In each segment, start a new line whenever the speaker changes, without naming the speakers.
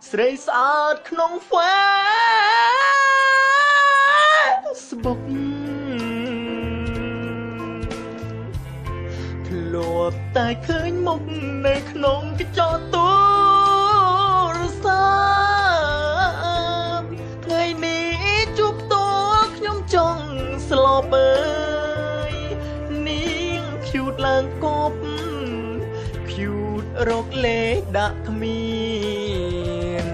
ស្រីស្អាតក្នុង Facebook ធ្លាប់តែឃើញមុខនៅក្នុងកញ្ចក់ទូរស័ព្ទថ្ងៃនេះជួបផ្ទាល់ខ្ញុំចង់ស្លប់អើយនាង cute ឡើងគប់ cute រកលេខដាក់គ្មាន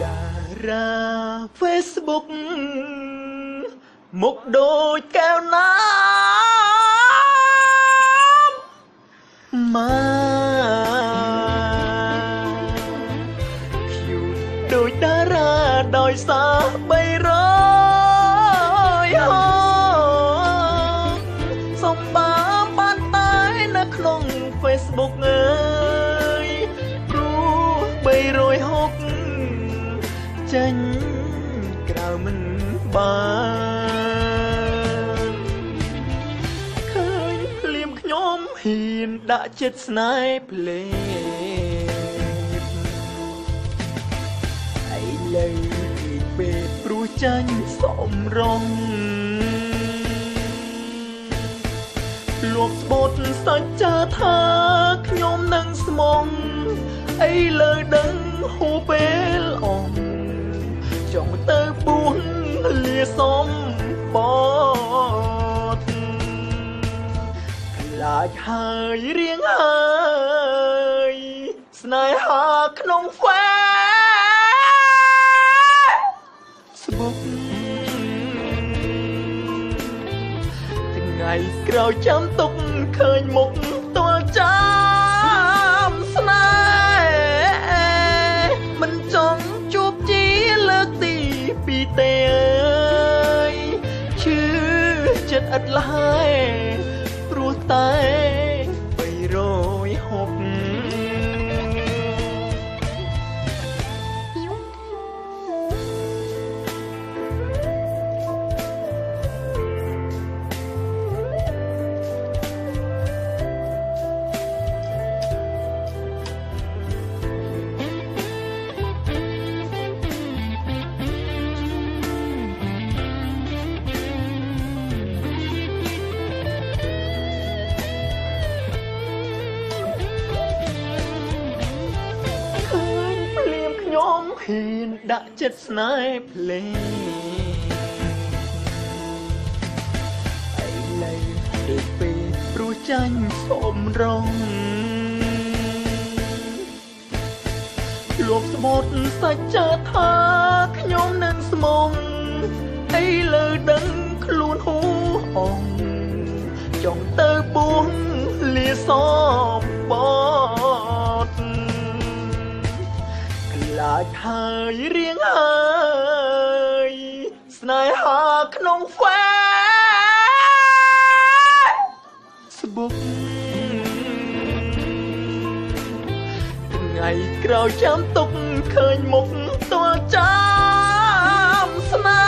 តារា Facebook មុខដូចកែវណាម៉ា cute ដូចតារាដោយសារ300សំបានតែនៅក្នុង Facebook អើយព្រោះ360ចេញក្រៅមិនបានឃើញភ្លាមខ្ញុំហ៊ានដាក់ចិត្តស្នេហ៍ភ្លេចឥឡូវពីពេលព្រោះចាញ់សំរងលោកស្បូតសច្ចាថាខ្ញុំនឹងស្មងឥឡូវដឹងហូរពេលអងចង់ទៅបួនលាសំបតខ្លាចហើយរៀងហើយស្នេហាក្នុង Facebook ថ្ងៃក្រោយចាំទុកឃើញមុខផ្ទាល់ចាំស្នេហ៍មិនចង់ជួបជាលើកទី2ទេអើយឈឺចិត្តឥតលហើយព្រោះតែ360ខ្ញុំហ៊ានដាក់ចិត្តស្នេហ៍ភ្លេចឥឡូវដូចពេលព្រោះចាញ់សំរងលោកស្បូតសច្ចាថាខ្ញុំនឹងស្មងឥឡូវដឹងខ្លួនហួអងចង់ទៅបួនលាសំបតខ្លាចហើយរៀងហើយស្នេហាក្នុង Facebook ថ្ងៃក្រោយចាំទុកឃើញមុខផ្ទាល់ចាំស្នេ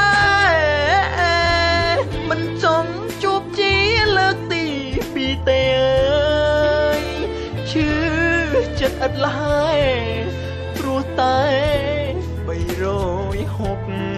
ហ៍មិនចង់ជួបជាលើកទី2ទេអើយឈឺចិត្តឥតលហើយព្រោះតែ360